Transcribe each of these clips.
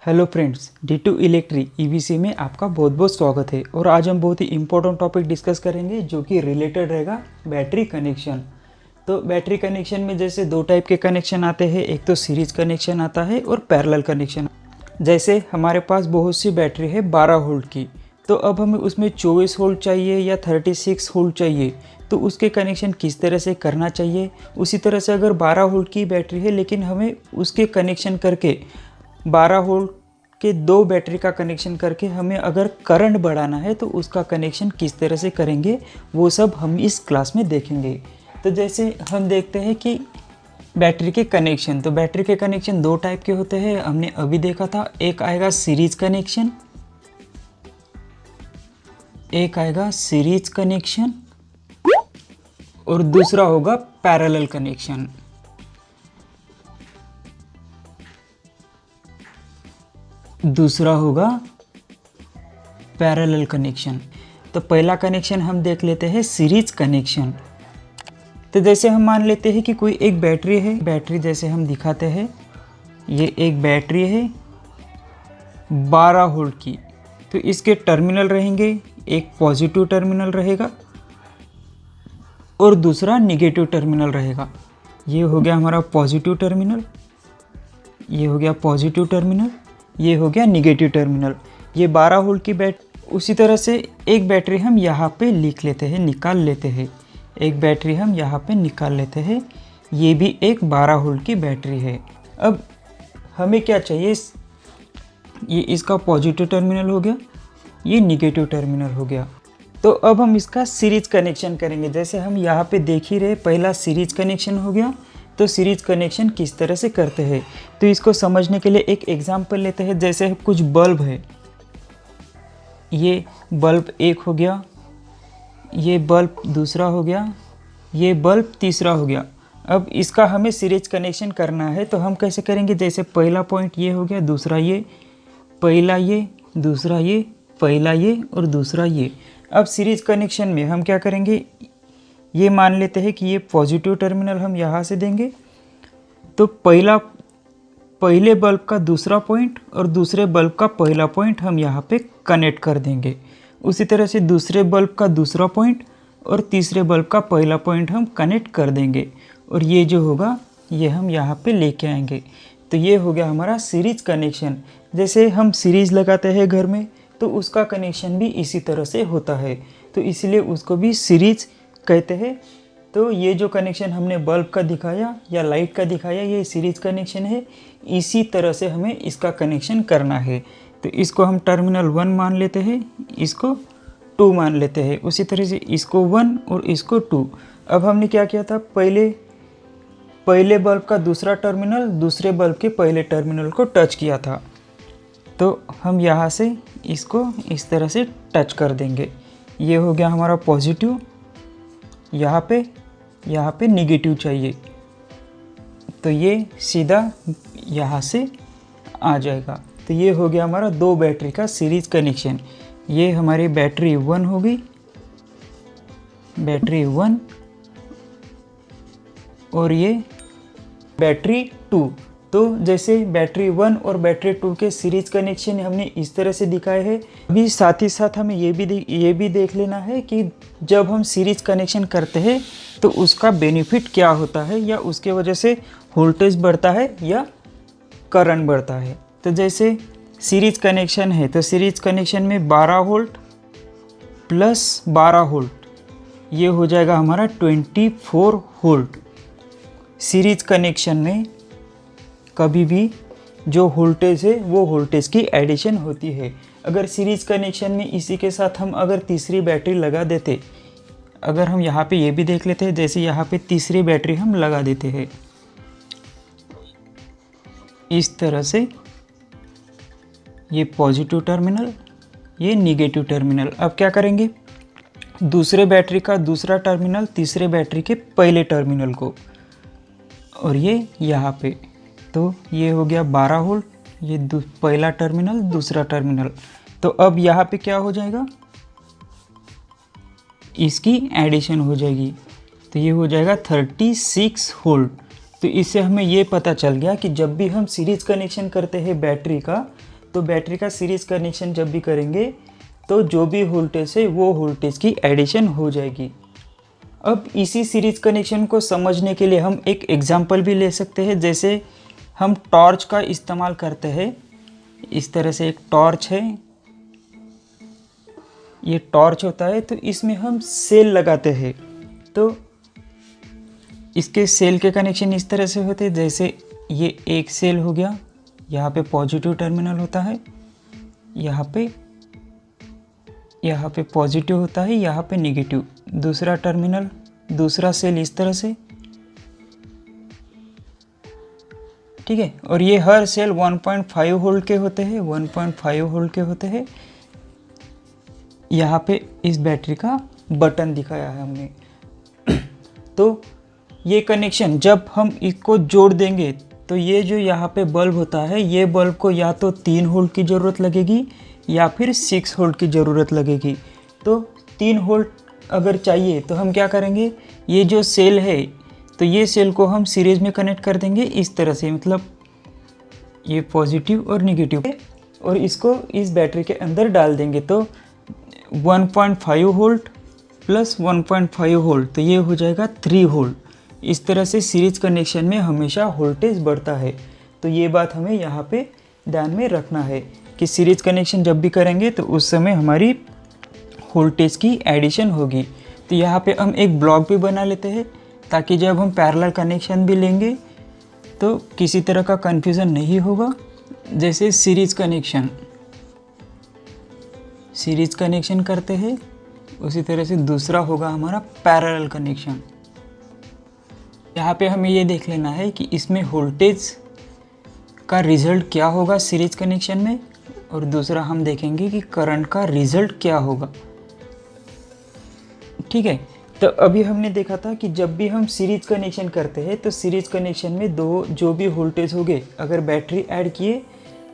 Hello friends, D2 electric EVC में आपका बहुत बहुत स्वागत है। और आज हम बहुत ही इम्पोर्टेंट टॉपिक डिस्कस करेंगे जो कि रिलेटेड रहेगा बैटरी कनेक्शन। तो बैटरी कनेक्शन में जैसे दो टाइप के कनेक्शन आते हैं, एक तो सीरीज कनेक्शन आता है और पैरेलल कनेक्शन। जैसे हमारे पास बहुत सी बैटरी है 12 वोल्ट की, तो अब हमें उसमें 24 वोल्ट चाहिए या 36 वोल्ट चाहिए, तो उसके कनेक्शन किस तरह से करना चाहिए। उसी तरह से अगर 12 वोल्ट की बैटरी है लेकिन हमें उसके कनेक्शन करके 12 वोल्ट के दो बैटरी का कनेक्शन करके हमें अगर करंट बढ़ाना है तो उसका कनेक्शन किस तरह से करेंगे, वो सब हम इस क्लास में देखेंगे। तो जैसे हम देखते हैं कि बैटरी के कनेक्शन, तो बैटरी के कनेक्शन दो टाइप के होते हैं, हमने अभी देखा था। एक आएगा सीरीज कनेक्शन, एक आएगा सीरीज कनेक्शन और दूसरा होगा पैरेलल कनेक्शन। दूसरा होगा पैरेलल कनेक्शन। तो पहला कनेक्शन हम देख लेते हैं सीरीज कनेक्शन। तो जैसे हम मान लेते हैं कि कोई एक बैटरी है, बैटरी जैसे हम दिखाते हैं, ये एक बैटरी है 12 वोल्ट की। तो इसके टर्मिनल रहेंगे, एक पॉजिटिव टर्मिनल रहेगा और दूसरा निगेटिव टर्मिनल रहेगा। ये हो गया हमारा पॉजिटिव टर्मिनल, ये हो गया पॉजिटिव टर्मिनल, ये हो गया निगेटिव टर्मिनल। ये 12 वोल्ट की उसी तरह से एक बैटरी हम यहाँ पे लिख लेते हैं, निकाल लेते हैं। एक बैटरी हम यहाँ पे निकाल लेते हैं, ये भी एक 12 वोल्ट की बैटरी है। अब हमें क्या चाहिए, ये इसका पॉजिटिव टर्मिनल हो गया, ये निगेटिव टर्मिनल हो गया। तो अब हम इसका सीरीज कनेक्शन करेंगे। जैसे हम यहाँ पे देख ही रहे, पहला सीरीज कनेक्शन हो गया। तो सीरीज कनेक्शन किस तरह से करते हैं, तो इसको समझने के लिए एक एग्जांपल लेते हैं। जैसे कुछ बल्ब है, ये बल्ब एक हो गया, ये बल्ब दूसरा हो गया, ये बल्ब तीसरा हो गया। अब इसका हमें सीरीज कनेक्शन करना है, तो हम कैसे करेंगे। जैसे पहला पॉइंट ये हो गया, दूसरा ये, पहला ये, दूसरा ये, पहला ये और दूसरा ये। अब सीरीज कनेक्शन में हम क्या करेंगे, ये मान लेते हैं कि ये पॉजिटिव टर्मिनल हम यहाँ से देंगे, तो पहले बल्ब का दूसरा पॉइंट और दूसरे बल्ब का पहला पॉइंट हम यहाँ पे कनेक्ट कर देंगे। उसी तरह से दूसरे बल्ब का दूसरा पॉइंट और तीसरे बल्ब का पहला पॉइंट हम कनेक्ट कर देंगे, और ये जो होगा ये हम यहाँ पे लेके आएंगे। तो ये हो गया हमारा सीरीज कनेक्शन। जैसे हम सीरीज लगाते हैं घर में, तो उसका कनेक्शन भी इसी तरह से होता है, तो इसलिए उसको भी सीरीज कहते हैं। तो ये जो कनेक्शन हमने बल्ब का दिखाया या लाइट का दिखाया, ये सीरीज कनेक्शन है। इसी तरह से हमें इसका कनेक्शन करना है। तो इसको हम टर्मिनल 1 मान लेते हैं, इसको 2 मान लेते हैं। उसी तरह से इसको 1 और इसको 2। अब हमने क्या किया था, पहले बल्ब का दूसरा टर्मिनल दूसरे बल्ब के पहले टर्मिनल को टच किया था, तो हम यहाँ से इसको इस तरह से टच कर देंगे। ये हो गया हमारा पॉजिटिव, यहाँ पे निगेटिव चाहिए, तो ये सीधा यहाँ से आ जाएगा। तो ये हो गया हमारा दो बैटरी का सीरीज कनेक्शन। ये हमारी बैटरी 1 हो गई, बैटरी 1, और ये बैटरी 2। तो जैसे बैटरी 1 और बैटरी 2 के सीरीज कनेक्शन हमने इस तरह से दिखाए हैं। अभी साथ ही साथ हमें ये भी देख लेना है कि जब हम सीरीज कनेक्शन करते हैं तो उसका बेनिफिट क्या होता है, या उसके वजह से वोल्टेज बढ़ता है या करंट बढ़ता है। तो जैसे सीरीज कनेक्शन है, तो सीरीज कनेक्शन में 12 वोल्ट प्लस 12 वोल्ट, ये हो जाएगा हमारा 24 वोल्ट। सीरीज कनेक्शन में कभी भी जो वोल्टेज है वो वोल्टेज की एडिशन होती है। अगर सीरीज कनेक्शन में इसी के साथ हम अगर तीसरी बैटरी लगा देते, अगर हम यहाँ पे ये भी देख लेते हैं, जैसे यहाँ पे तीसरी बैटरी हम लगा देते हैं इस तरह से, ये पॉजिटिव टर्मिनल, ये निगेटिव टर्मिनल। अब क्या करेंगे, दूसरे बैटरी का दूसरा टर्मिनल तीसरे बैटरी के पहले टर्मिनल को, और ये यहाँ पे, तो ये हो गया 12 वोल्ट, ये पहला टर्मिनल दूसरा टर्मिनल। तो अब यहाँ पे क्या हो जाएगा, इसकी एडिशन हो जाएगी, तो ये हो जाएगा 36 वोल्ट। तो इससे हमें ये पता चल गया कि जब भी हम सीरीज कनेक्शन करते हैं बैटरी का, तो बैटरी का सीरीज कनेक्शन जब भी करेंगे तो जो भी वोल्टेज है वो वोल्टेज की एडिशन हो जाएगी। अब इसी सीरीज कनेक्शन को समझने के लिए हम एक एग्जांपल भी ले सकते हैं। जैसे हम टॉर्च का इस्तेमाल करते हैं, इस तरह से एक टॉर्च है, ये टॉर्च होता है, तो इसमें हम सेल लगाते हैं। तो इसके सेल के कनेक्शन इस तरह से होते हैं, जैसे ये एक सेल हो गया, यहाँ पे पॉजिटिव टर्मिनल होता है, यहाँ पे पॉजिटिव होता है, यहाँ पे नेगेटिव। दूसरा टर्मिनल, दूसरा सेल इस तरह से, ठीक है। और ये हर सेल 1.5 वोल्ट के होते हैं, 1.5 वोल्ट के होते हैं। यहाँ पे इस बैटरी का बटन दिखाया है हमने। तो ये कनेक्शन जब हम इसको जोड़ देंगे तो ये जो यहाँ पे बल्ब होता है, ये बल्ब को या तो 3 वोल्ट की ज़रूरत लगेगी या फिर 6 वोल्ट की ज़रूरत लगेगी। तो 3 वोल्ट अगर चाहिए तो हम क्या करेंगे, ये जो सेल है तो ये सेल को हम सीरीज में कनेक्ट कर देंगे इस तरह से, मतलब ये पॉजिटिव और नेगेटिव, और इसको इस बैटरी के अंदर डाल देंगे। तो 1.5 वोल्ट प्लस 1.5 वोल्ट, तो ये हो जाएगा 3 वोल्ट। इस तरह से सीरीज कनेक्शन में हमेशा वोल्टेज बढ़ता है। तो ये बात हमें यहाँ पे ध्यान में रखना है कि सीरीज कनेक्शन जब भी करेंगे तो उस समय हमारी वोल्टेज की एडिशन होगी। तो यहाँ पे हम एक ब्लॉक भी बना लेते हैं ताकि जब हम पैरेलल कनेक्शन भी लेंगे तो किसी तरह का कन्फ्यूज़न नहीं होगा। जैसे सीरीज कनेक्शन करते हैं, उसी तरह से दूसरा होगा हमारा पैरेलल कनेक्शन। यहाँ पे हमें ये देख लेना है कि इसमें वोल्टेज का रिज़ल्ट क्या होगा सीरीज कनेक्शन में, और दूसरा हम देखेंगे कि करंट का रिज़ल्ट क्या होगा, ठीक है। तो अभी हमने देखा था कि जब भी हम सीरीज कनेक्शन करते हैं तो सीरीज कनेक्शन में जो भी वोल्टेज होंगे, अगर बैटरी ऐड किए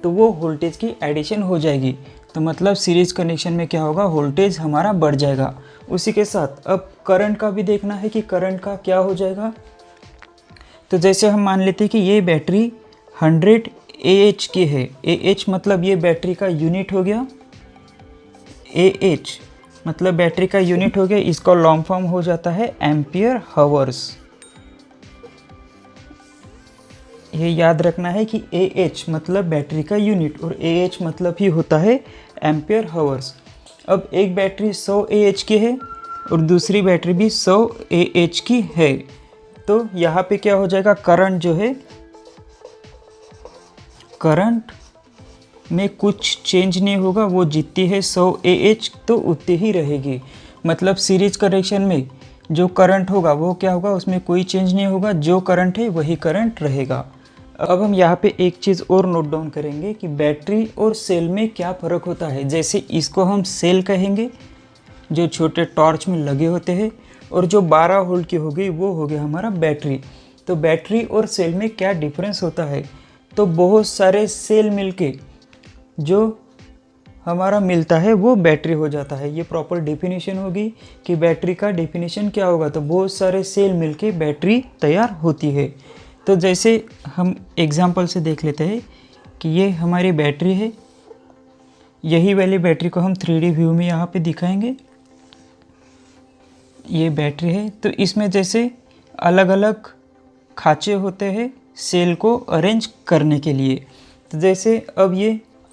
तो वो वोल्टेज की एडिशन हो जाएगी। तो मतलब सीरीज कनेक्शन में क्या होगा, वोल्टेज हमारा बढ़ जाएगा। उसी के साथ अब करंट का भी देखना है कि करंट का क्या हो जाएगा। तो जैसे हम मान लेते हैं कि ये बैटरी 100 AH की है। AH मतलब ये बैटरी का यूनिट हो गया, AH मतलब बैटरी का यूनिट हो गया, इसका लॉन्ग फॉर्म हो जाता है एम्पियर हावर्स। ये याद रखना है कि AH मतलब बैटरी का यूनिट और AH मतलब ही होता है एम्पियर हावर्स। अब एक बैटरी 100 AH की है और दूसरी बैटरी भी 100 AH की है, तो यहाँ पे क्या हो जाएगा, करंट जो है, करंट में कुछ चेंज नहीं होगा, वो जितनी है 100 AH तो उतनी ही रहेगी। मतलब सीरीज कनेक्शन में जो करंट होगा वो क्या होगा, उसमें कोई चेंज नहीं होगा, जो करंट है वही करंट रहेगा। अब हम यहाँ पे एक चीज़ और नोट डाउन करेंगे कि बैटरी और सेल में क्या फ़र्क होता है। जैसे इसको हम सेल कहेंगे जो छोटे टॉर्च में लगे होते हैं, और जो 12 वोल्ट की हो गई वो हो गया हमारा बैटरी। तो बैटरी और सेल में क्या डिफरेंस होता है, तो बहुत सारे सेल मिलके जो हमारा मिलता है वो बैटरी हो जाता है। ये प्रॉपर डेफिनेशन होगी कि बैटरी का डेफिनेशन क्या होगा, तो बहुत सारे सेल मिलके बैटरी तैयार होती है। तो जैसे हम एग्जांपल से देख लेते हैं कि ये हमारी बैटरी है, यही वाली बैटरी को हम 3D व्यू में यहाँ पे दिखाएंगे। ये बैटरी है, तो इसमें जैसे अलग अलग खांचे होते हैं सेल को अरेंज करने के लिए। तो जैसे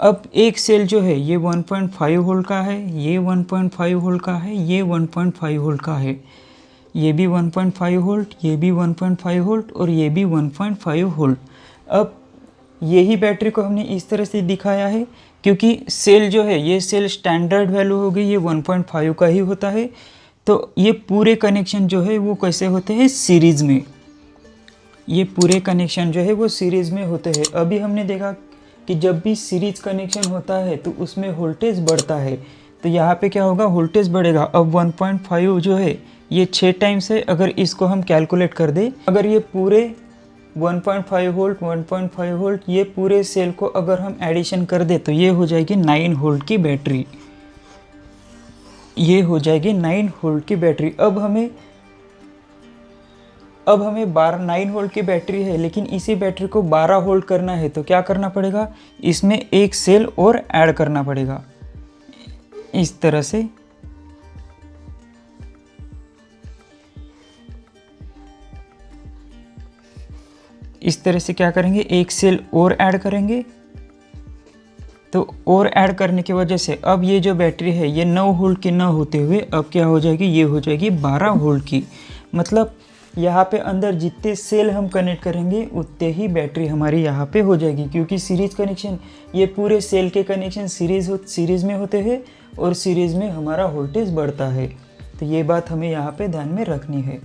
अब एक सेल जो है ये 1.5 वोल्ट का है, ये 1.5 वोल्ट का है, ये 1.5 वोल्ट का है, ये भी 1.5 वोल्ट, ये भी 1.5 वोल्ट और ये भी 1.5 वोल्ट। अब यही बैटरी को हमने इस तरह से दिखाया है क्योंकि सेल जो है, ये सेल स्टैंडर्ड वैल्यू हो गई, ये 1.5 का ही होता है। तो ये पूरे कनेक्शन जो है वो कैसे होते हैं, सीरीज़ में। ये पूरे कनेक्शन जो है वो सीरीज़ में होते हैं। अभी हमने देखा कि जब भी सीरीज कनेक्शन होता है तो उसमें वोल्टेज बढ़ता है। तो यहाँ पे क्या होगा, वोल्टेज बढ़ेगा। अब 1.5 जो है ये 6 टाइम्स है। अगर इसको हम कैलकुलेट कर दें, अगर ये पूरे 1.5 वोल्ट 1.5 वोल्ट ये पूरे सेल को अगर हम एडिशन कर दें तो ये हो जाएगी 9 वोल्ट की बैटरी। ये हो जाएगी 9 वोल्ट की बैटरी। अब हमें अब हमें 9 वोल्ट की बैटरी है, लेकिन इसी बैटरी को 12 वोल्ट करना है, तो क्या करना पड़ेगा, इसमें एक सेल और ऐड करना पड़ेगा। इस तरह से क्या करेंगे, एक सेल और ऐड करेंगे। तो और ऐड करने की वजह से अब ये जो बैटरी है ये 9 वोल्ट की न होते हुए अब क्या हो जाएगी, ये हो जाएगी 12 वोल्ट की। मतलब यहाँ पे अंदर जितने सेल हम कनेक्ट करेंगे उतने ही बैटरी हमारी यहाँ पे हो जाएगी, क्योंकि सीरीज कनेक्शन, ये पूरे सेल के कनेक्शन सीरीज में होते हैं और सीरीज में हमारा वोल्टेज बढ़ता है। तो ये बात हमें यहाँ पे ध्यान में रखनी है।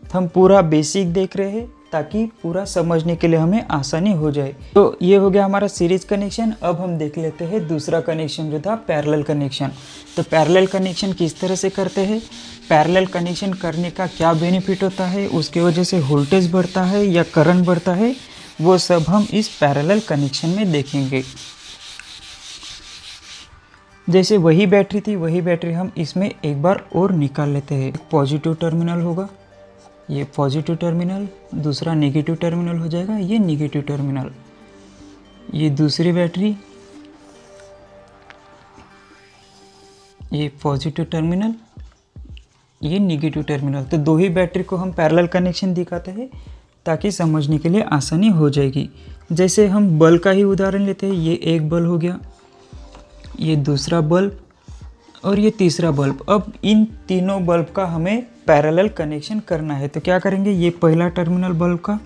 हम पूरा बेसिक देख रहे हैं ताकि पूरा समझने के लिए हमें आसानी हो जाए। तो ये हो गया हमारा सीरीज कनेक्शन। अब हम देख लेते हैं दूसरा कनेक्शन जो था पैरेलल कनेक्शन। तो पैरेलल कनेक्शन किस तरह से करते हैं, पैरेलल कनेक्शन करने का क्या बेनिफिट होता है, उसके वजह से वोल्टेज बढ़ता है या करंट बढ़ता है, वो सब हम इस पैरेलल कनेक्शन में देखेंगे। जैसे वही बैटरी थी, वही बैटरी हम इसमें एक बार और निकाल लेते हैं। पॉजिटिव टर्मिनल होगा, ये पॉजिटिव टर्मिनल, दूसरा नेगेटिव टर्मिनल हो जाएगा, ये नेगेटिव टर्मिनल। ये दूसरी बैटरी, ये पॉजिटिव टर्मिनल, ये नेगेटिव टर्मिनल। तो दो ही बैटरी को हम पैरेलल कनेक्शन दिखाते हैं ताकि समझने के लिए आसानी हो जाएगी। जैसे हम बल्ब का ही उदाहरण लेते हैं, ये एक बल्ब हो गया, ये दूसरा बल्ब और ये तीसरा बल्ब। अब इन तीनों बल्ब का हमें पैरेलल कनेक्शन करना है। तो क्या करेंगे, ये पहला टर्मिनल बल्ब का,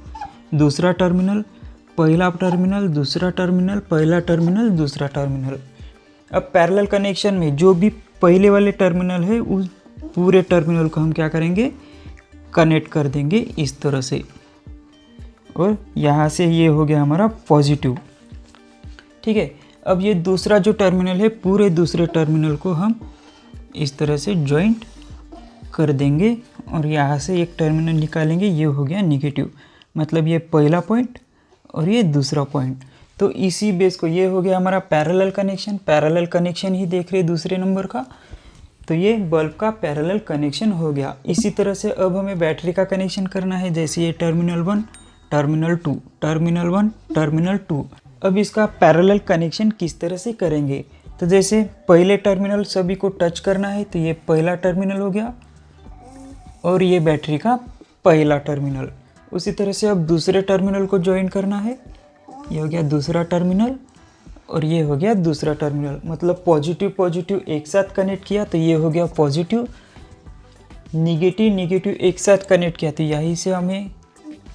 दूसरा टर्मिनल, पहला टर्मिनल, दूसरा टर्मिनल, पहला टर्मिनल, दूसरा टर्मिनल। अब पैरेलल कनेक्शन में जो भी पहले वाले टर्मिनल है उस पूरे टर्मिनल को हम क्या करेंगे, कनेक्ट कर देंगे इस तरह से। और यहाँ से ये हो गया हमारा पॉजिटिव, ठीक है। अब ये दूसरा जो टर्मिनल है, पूरे दूसरे टर्मिनल को हम इस तरह से जॉइंट कर देंगे और यहाँ से एक टर्मिनल निकालेंगे, ये हो गया नेगेटिव। मतलब ये पहला पॉइंट और ये दूसरा पॉइंट। तो इसी बेस को, ये हो गया हमारा पैरेलल कनेक्शन। पैरेलल कनेक्शन ही देख रहे दूसरे नंबर का, तो ये बल्ब का पैरेलल कनेक्शन हो गया। इसी तरह से अब हमें बैटरी का कनेक्शन करना है। जैसे ये टर्मिनल 1, टर्मिनल 2, टर्मिनल 1, टर्मिनल 2। अब इसका पैरेलल कनेक्शन किस तरह से करेंगे, तो जैसे पहले टर्मिनल सभी को टच करना है, तो ये पहला टर्मिनल हो गया और ये बैटरी का पहला टर्मिनल। उसी तरह से अब दूसरे टर्मिनल को ज्वाइन करना है, ये हो गया दूसरा टर्मिनल और ये हो गया दूसरा टर्मिनल। मतलब पॉजिटिव पॉजिटिव एक साथ कनेक्ट किया तो ये हो गया पॉजिटिव, निगेटिव निगेटिव एक साथ कनेक्ट किया तो यहीं से हमें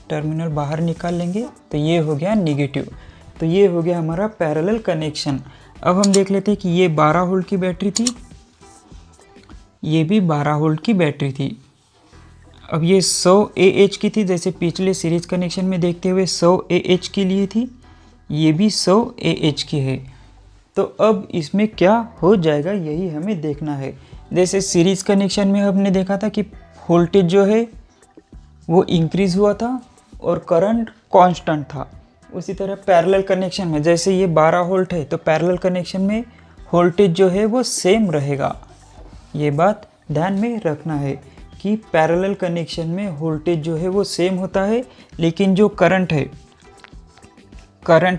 टर्मिनल बाहर निकाल लेंगे, तो ये हो गया नेगेटिव। तो ये हो गया हमारा पैरेलल कनेक्शन। अब हम देख लेते हैं कि ये 12 वोल्ट की बैटरी थी, ये भी 12 वोल्ट की बैटरी थी। अब ये 100 AH की थी, जैसे पिछले सीरीज कनेक्शन में देखते हुए 100 AH के लिए थी, ये भी 100 AH की है। तो अब इसमें क्या हो जाएगा यही हमें देखना है। जैसे सीरीज कनेक्शन में हमने देखा था कि वोल्टेज जो है वो इंक्रीज हुआ था और करंट कांस्टेंट था। उसी तरह पैरेलल कनेक्शन में जैसे ये 12 वोल्ट है तो पैरेलल कनेक्शन में वोल्टेज जो है वो सेम रहेगा। ये बात ध्यान में रखना है कि पैरेलल कनेक्शन में वोल्टेज जो है वो सेम होता है, लेकिन जो करंट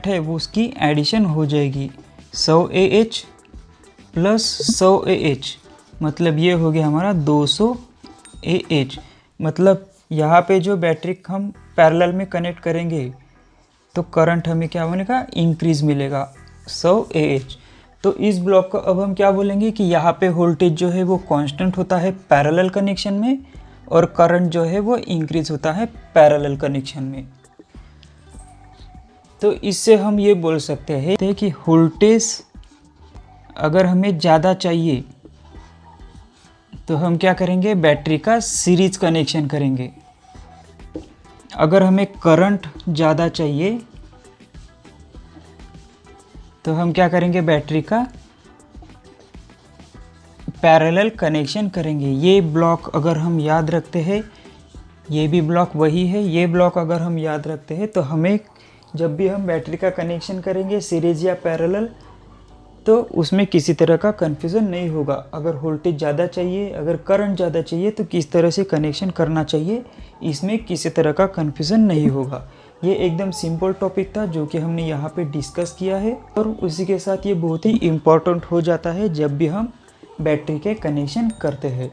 है वो उसकी एडिशन हो जाएगी। 100 AH प्लस 100 AH मतलब ये हो गया हमारा 200 AH। मतलब यहाँ पे जो बैटरी हम पैरेलल में कनेक्ट करेंगे तो करंट हमें क्या बनेगा, इंक्रीज मिलेगा 100 AH। तो इस ब्लॉक को अब हम क्या बोलेंगे कि यहाँ पे वोल्टेज जो है वो कांस्टेंट होता है पैरेलल कनेक्शन में और करंट जो है वो इंक्रीज होता है पैरेलल कनेक्शन में। तो इससे हम ये बोल सकते हैं कि वोल्टेज अगर हमें ज़्यादा चाहिए तो हम क्या करेंगे, बैटरी का सीरीज कनेक्शन करेंगे। अगर हमें करंट ज़्यादा चाहिए तो हम क्या करेंगे, बैटरी का पैरेलल कनेक्शन करेंगे। ये ब्लॉक अगर हम याद रखते हैं, ये भी ब्लॉक वही है, ये ब्लॉक अगर हम याद रखते हैं तो हमें जब भी हम बैटरी का कनेक्शन करेंगे सीरीज या पैरेलल, तो उसमें किसी तरह का कन्फ्यूज़न नहीं होगा। अगर वोल्टेज ज़्यादा चाहिए, अगर करंट ज़्यादा चाहिए तो किस तरह से कनेक्शन करना चाहिए, इसमें किसी तरह का कन्फ्यूज़न नहीं होगा। ये एकदम सिंपल टॉपिक था जो कि हमने यहाँ पे डिस्कस किया है, और उसी के साथ ये बहुत ही इम्पॉर्टेंट हो जाता है जब भी हम बैटरी के कनेक्शन करते हैं।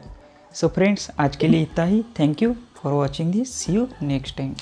सो फ्रेंड्स, आज के लिए इतना ही। Thank you for watching this. See you next time.